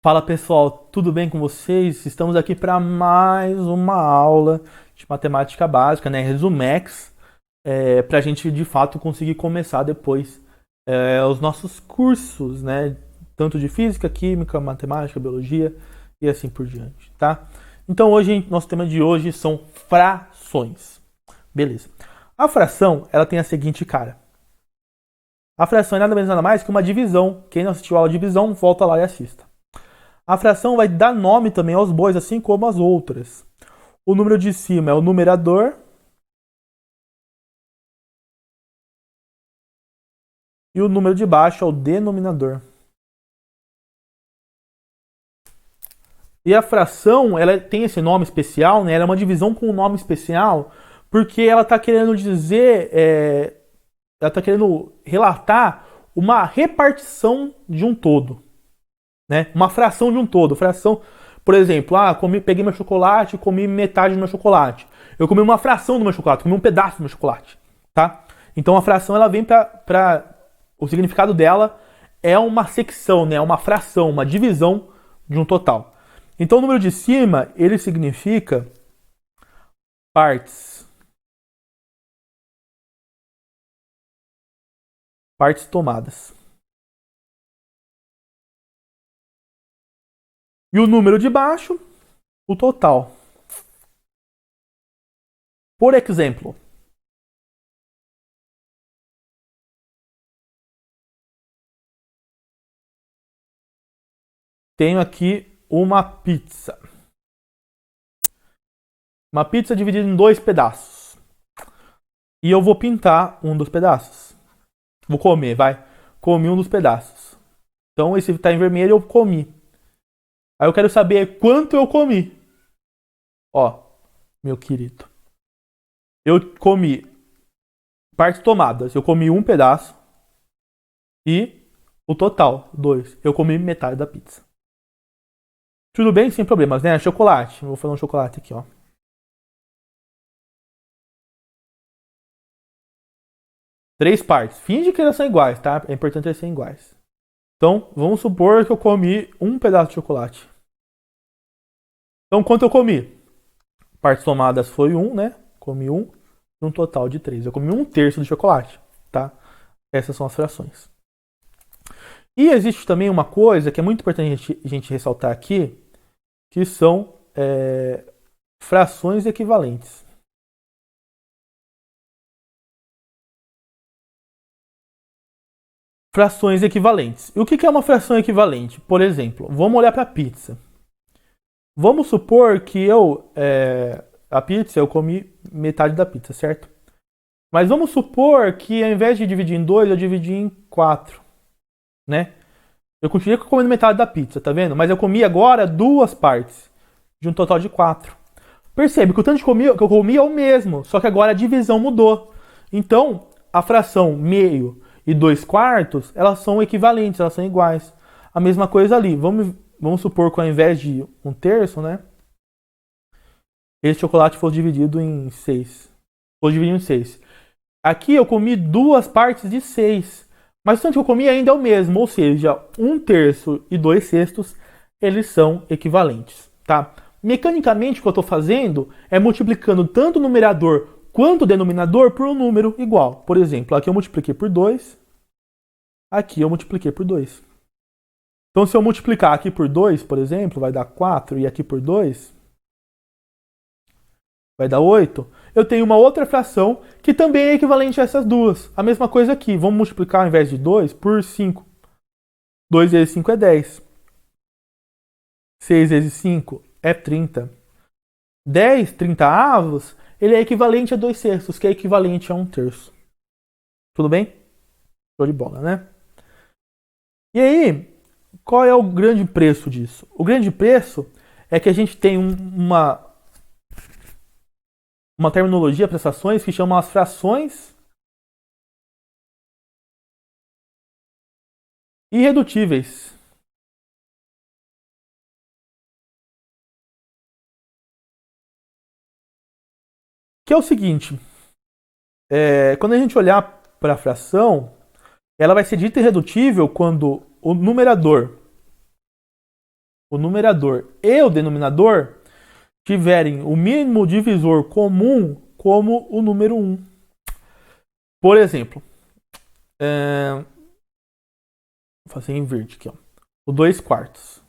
Fala pessoal, tudo bem com vocês? Estamos aqui para mais uma aula de matemática básica, né? Resumex, para a gente de fato conseguir começar depois os nossos cursos, né? Tanto de física, química, matemática, biologia e assim por diante, tá? Então hoje, nosso tema de hoje são frações. Beleza. A fração, ela tem a seguinte cara. A fração é nada menos nada mais que uma divisão. Quem não assistiu a aula de divisão, volta lá e assista. A fração vai dar nome também aos bois, assim como as outras. O número de cima é o numerador e o número de baixo é o denominador. E a fração, ela tem esse nome especial, né? Ela é uma divisão com um nome especial, porque ela está querendo dizer, ela está querendo relatar uma repartição de um todo, né? Uma fração de um todo. Fração, por exemplo, peguei meu chocolate e comi metade do meu chocolate. Eu comi uma fração do meu chocolate, comi um pedaço do meu chocolate, tá? Então a fração ela vem para o significado dela é uma secção, né? Uma fração, uma divisão de um total. Então o número de cima ele significa partes, partes tomadas. E o número de baixo, o total. Por exemplo, tenho aqui uma pizza. Uma pizza dividida em dois pedaços. E eu vou pintar um dos pedaços. Vou comer, vai. Comi um dos pedaços. Então esse tá em vermelho, eu comi. Aí eu quero saber quanto eu comi. Ó, meu querido. Eu comi partes tomadas. Eu comi um pedaço. E o total, dois. Eu comi metade da pizza. Tudo bem? Sem problemas, né? Chocolate. Vou fazer um chocolate aqui, ó. Três partes. Finge que elas são iguais, tá? É importante elas serem iguais. Então, vamos supor que eu comi um pedaço de chocolate. Então, quanto eu comi? Partes tomadas foi um, né? Comi um. Um total de três. Eu comi um terço de chocolate, tá? Essas são as frações. E existe também uma coisa que é muito importante a gente ressaltar aqui, que são frações equivalentes. Frações equivalentes. E o que é uma fração equivalente? Por exemplo, vamos olhar para a pizza. Vamos supor que a pizza, eu comi metade da pizza, certo? Mas vamos supor que ao invés de dividir em dois, eu dividi em quatro, né? Eu continuei comendo metade da pizza, tá vendo? Mas eu comi agora duas partes, de um total de quatro. Percebe que o tanto que eu comi é o mesmo, só que agora a divisão mudou. Então, a fração meio e dois quartos, elas são equivalentes, elas são iguais. A mesma coisa ali. Vamos supor que ao invés de um terço, né? Esse chocolate fosse dividido em seis. Fosse dividido em seis. Aqui eu comi duas partes de seis. Mas o tanto que eu comi ainda é o mesmo. Ou seja, um terço e dois sextos, eles são equivalentes, tá? Mecanicamente, o que eu estou fazendo é multiplicando tanto o numerador quanto o denominador por um número igual. Por exemplo, aqui eu multipliquei por 2, aqui eu multipliquei por 2. Então, se eu multiplicar aqui por 2, por exemplo, vai dar 4, e aqui por 2, vai dar 8. Eu tenho uma outra fração que também é equivalente a essas duas. A mesma coisa aqui. Vamos multiplicar ao invés de 2 por 5. 2 vezes 5 é 10. 6 vezes 5 é 30. 10 30avos, ele é equivalente a 2 sextos, que é equivalente a um terço. Tudo bem? Show de bola, né? E aí, qual é o grande preço disso? O grande preço é que a gente tem uma terminologia para frações que chama as frações irredutíveis. Que é o seguinte, quando a gente olhar para a fração, ela vai ser dita irredutível quando o numerador o numerador e o denominador tiverem o mínimo divisor comum como o número 1. Por exemplo, vou fazer em verde aqui, ó. O 2 quartos.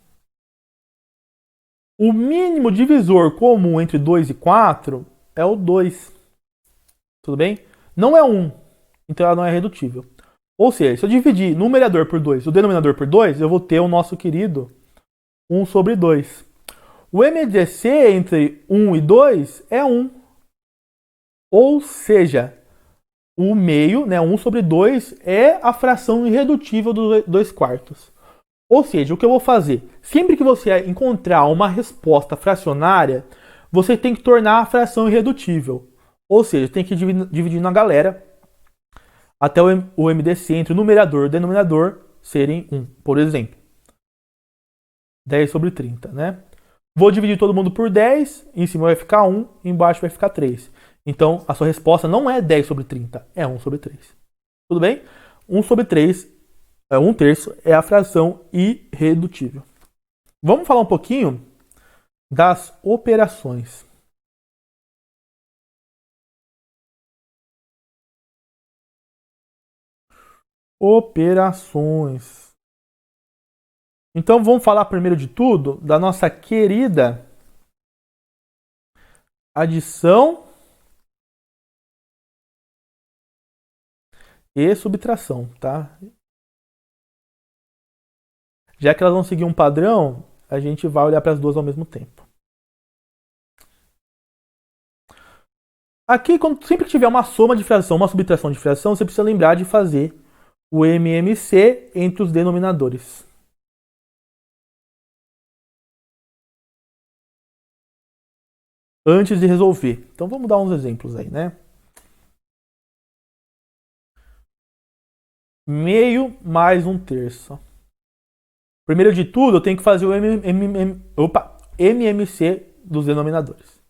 O mínimo divisor comum entre 2 e 4 é o 2. Tudo bem? Não é 1. Então ela não é redutível. Ou seja, se eu dividir numerador por 2 e o denominador por 2, eu vou ter o nosso querido 1 sobre 2. O MDC entre 1 e 2 é 1. Ou seja, o meio, né, 1 sobre 2, é a fração irredutível do 2 quartos. Ou seja, o que eu vou fazer? Sempre que você encontrar uma resposta fracionária, você tem que tornar a fração irredutível. Ou seja, tem que dividir na galera até o MDC entre o numerador e o denominador serem 1. Por exemplo, 10 sobre 30, né? Vou dividir todo mundo por 10, em cima vai ficar 1, embaixo vai ficar 3. Então, a sua resposta não é 10 sobre 30, é 1 sobre 3. Tudo bem? 1 sobre 3, 1 terço, é a fração irredutível. Vamos falar um pouquinho das operações. Operações. Então, vamos falar primeiro de tudo da nossa querida adição e subtração, tá? Já que elas vão seguir um padrão, a gente vai olhar para as duas ao mesmo tempo. Aqui, sempre que tiver uma soma de fração, uma subtração de fração, você precisa lembrar de fazer o MMC entre os denominadores. Antes de resolver. Então vamos dar uns exemplos aí, né? Meio mais 1 terço. Primeiro de tudo, eu tenho que fazer o MMC dos denominadores.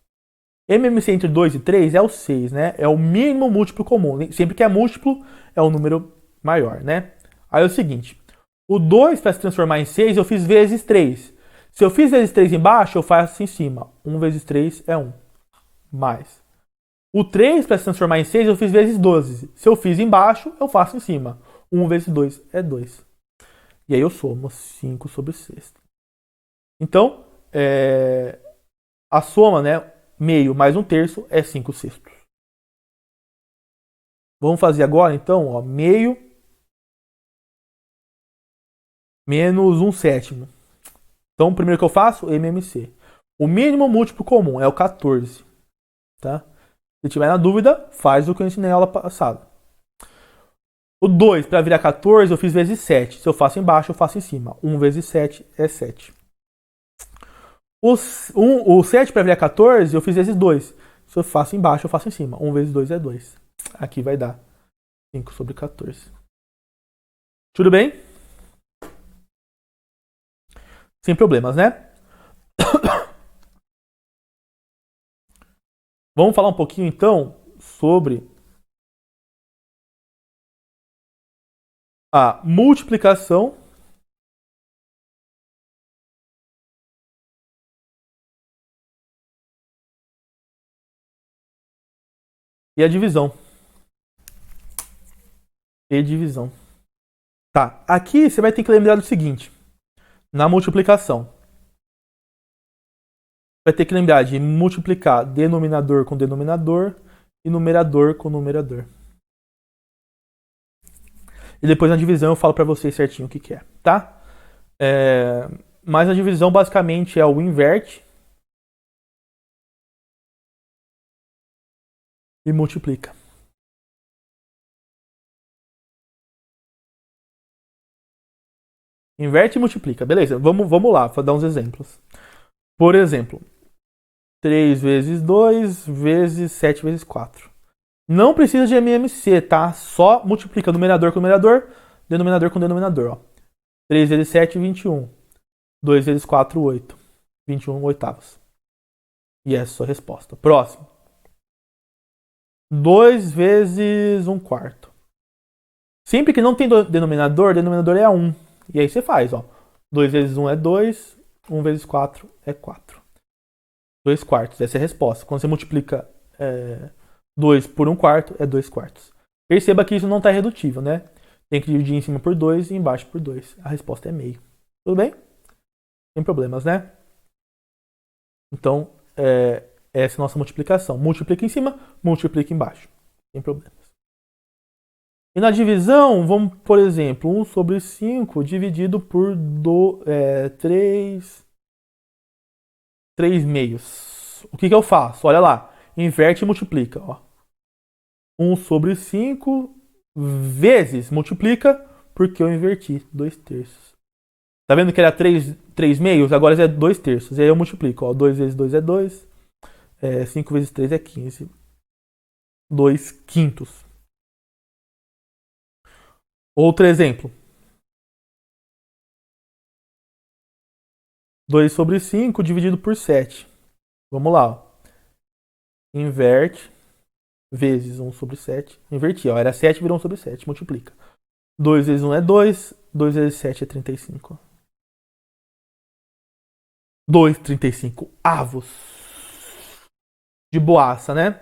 MMC entre 2 e 3 é o 6, né? É o mínimo múltiplo comum. Sempre que é múltiplo, é o número maior, né? Aí é o seguinte. O 2, para se transformar em 6, eu fiz vezes 3. Se eu fiz vezes 3 embaixo, eu faço em cima. 1 vezes 3 é 1. Mais. O 3, para se transformar em 6, eu fiz vezes 12. Se eu fiz embaixo, eu faço em cima. 1 vezes 2 é 2. E aí eu somo 5 sobre 6. Então, a soma, né? Meio mais 1 terço é 5 sextos. Vamos fazer agora, então, ó, meio menos 1 sétimo. Então, o primeiro que eu faço, MMC. O mínimo múltiplo comum é o 14. Tá? Se tiver na dúvida, faz o que eu ensinei na aula passada. O 2, para virar 14, eu fiz vezes 7. Se eu faço embaixo, eu faço em cima. 1 vezes 7 é 7. O 7 para virar 14, eu fiz vezes 2. Se eu faço embaixo, eu faço em cima. 1 vezes 2 é 2. Aqui vai dar 5 sobre 14. Tudo bem? Sem problemas, né? Vamos falar um pouquinho, então, sobre a multiplicação e a divisão. E divisão. Tá, aqui você vai ter que lembrar do seguinte. Na multiplicação, vai ter que lembrar de multiplicar denominador com denominador e numerador com numerador. E depois na divisão eu falo para vocês certinho o que é, tá? Mas a divisão basicamente é o inverte e multiplica. Inverte e multiplica, beleza? Vamos lá, vou dar uns exemplos. Por exemplo, 3 vezes 2 vezes 7 vezes 4. Não precisa de MMC, tá? Só multiplica numerador com numerador, denominador com denominador. Ó. 3 vezes 7, 21. 2 vezes 4, 8. 21 oitavos. E essa é a sua resposta. Próximo. 2 vezes 1 quarto. Sempre que não tem denominador, denominador é 1. E aí você faz, ó. 2 vezes 1 é 2. 1 vezes 4 é 4. 2 quartos, essa é a resposta. Quando você multiplica 2 por 1 quarto, é 2 quartos. Perceba que isso não está irredutível, né? Tem que dividir em cima por 2 e embaixo por 2. A resposta é meio. Tudo bem? Sem problemas, né? Então, essa é a nossa multiplicação. Multiplica em cima, multiplica embaixo. Sem problemas. E na divisão, vamos, por exemplo, 1 sobre 5 dividido por 3 meios. O que eu faço? Olha lá. Inverte e multiplica. Ó. 1 sobre 5 vezes multiplica porque eu inverti 2 terços. Tá vendo que era 3 meios? Agora é 2 terços. E aí eu multiplico. Ó. 2 vezes 2 é 2. 5 vezes 3 é 15. 2 quintos. Outro exemplo. 2 sobre 5 dividido por 7. Vamos lá. Ó. Inverte. Vezes 1 sobre 7. Inverti. Ó. Era 7, virou 1 sobre 7. Multiplica. 2 vezes 1 é 2. 2 vezes 7 é 35. 2,35 avos. De boaça, né?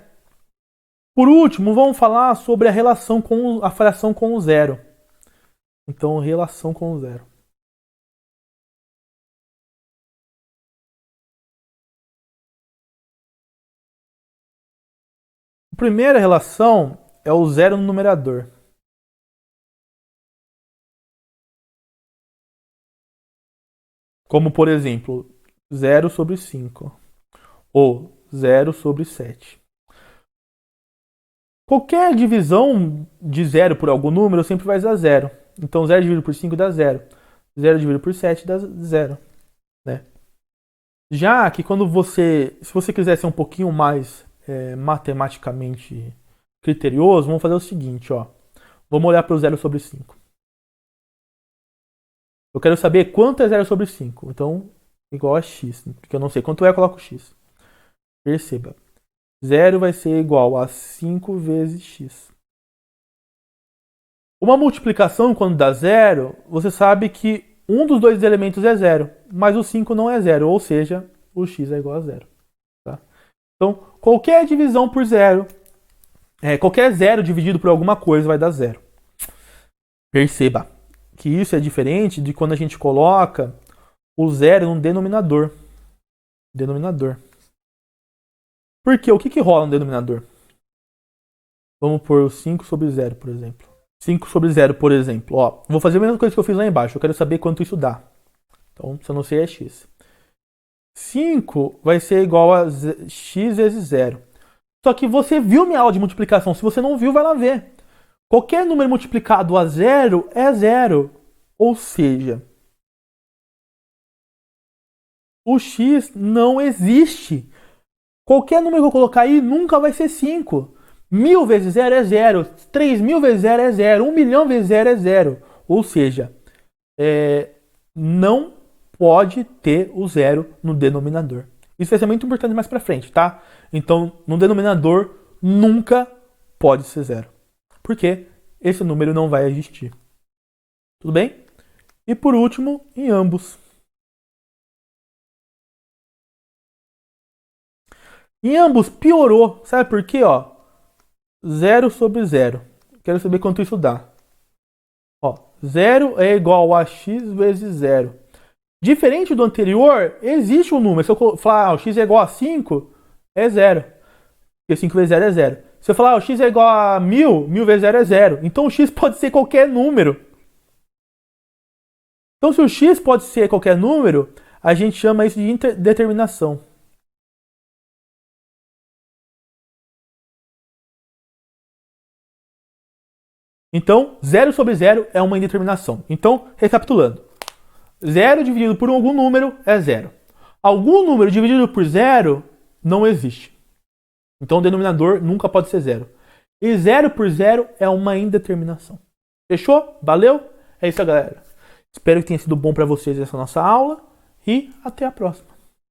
Por último, vamos falar sobre a relação com a fração com o zero. Então, relação com o zero. A primeira relação é o zero no numerador. Como, por exemplo, 0 sobre 5. Ou 0 sobre 7. Qualquer divisão de 0 por algum número sempre vai dar 0. Então 0 dividido por 5 dá 0. 0 dividido por 7 dá 0. Né? Já que quando se você quiser ser um pouquinho mais matematicamente criterioso, vamos fazer o seguinte, ó. Vamos olhar para o 0 sobre 5. Eu quero saber quanto é 0 sobre 5. Então, igual a x. Porque eu não sei quanto é, eu coloco x. Perceba. 0 vai ser igual a 5 vezes x. Uma multiplicação, quando dá 0, você sabe que um dos dois elementos é 0, mas o 5 não é 0, ou seja, o x é igual a 0. Tá? Então, qualquer divisão por 0, qualquer 0 dividido por alguma coisa vai dar 0. Perceba que isso é diferente de quando a gente coloca o 0 no denominador. Por quê? O que rola no denominador? Vamos pôr o 5 sobre 0, por exemplo. 5 sobre 0, por exemplo. Ó, vou fazer a mesma coisa que eu fiz lá embaixo. Eu quero saber quanto isso dá. Então, se eu não sei, é x. 5 vai ser igual a x vezes 0. Só que você viu minha aula de multiplicação. Se você não viu, vai lá ver. Qualquer número multiplicado a 0 é 0. Ou seja, o x não existe. Qualquer número que eu colocar aí nunca vai ser 5. 1000 vezes 0 é 0. 3000 vezes 0 é 0. 1 milhão vezes 0 é 0. Ou seja, não pode ter o 0 no denominador. Isso vai ser muito importante mais pra frente, tá? Então, no denominador nunca pode ser 0. Porque esse número não vai existir. Tudo bem? E por último, em ambos. Em ambos piorou. Sabe por quê? Ó, 0 sobre 0. Quero saber quanto isso dá. Ó, 0 é igual a x vezes 0. Diferente do anterior, existe um número. Se eu falar o x é igual a 5, é 0. Porque 5 vezes 0 é 0. Se eu falar o x é igual a 1000, 1000 vezes 0 é 0. Então o x pode ser qualquer número. Então se o x pode ser qualquer número, a gente chama isso de indeterminação. Então, 0 sobre 0 é uma indeterminação. Então, recapitulando. 0 dividido por algum número é 0. Algum número dividido por 0 não existe. Então, o denominador nunca pode ser 0. E 0 por 0 é uma indeterminação. Fechou? Valeu? É isso, galera. Espero que tenha sido bom para vocês essa nossa aula. E até a próxima.